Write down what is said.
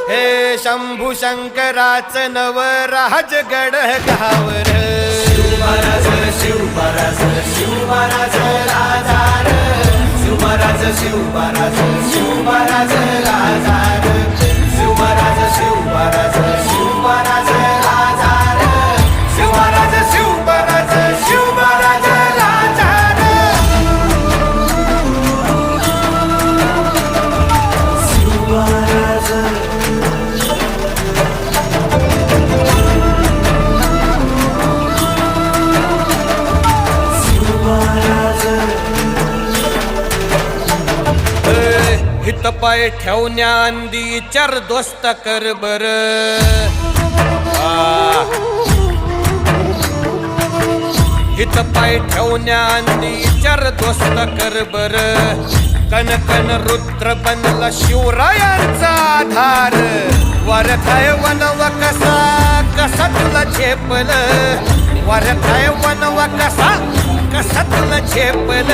हे शंभू शंकराचं नवराज गड गावर शिवमहाराज शिवमहाराज शिवमहाराज राजार शिवमहाराज शिवमहाराज शिवमहाराज राजार शिवमहाराज शिवमहाराज शिवमहाराज राजार शिवमहाराज शिवमहाराज शिवमहाराज राजार शिवमहाराज हित पाय ठेवण्या अंदी चार दोस्त कर बर हित पाय ठेवण्या अंदी चार दोस्त कर बर कन कन रुद्र बनला शिवरायांचा आधार वरखाय वनव कसा कसा तुला झेपल वरखाय वनव कसा कसा तुला झेपल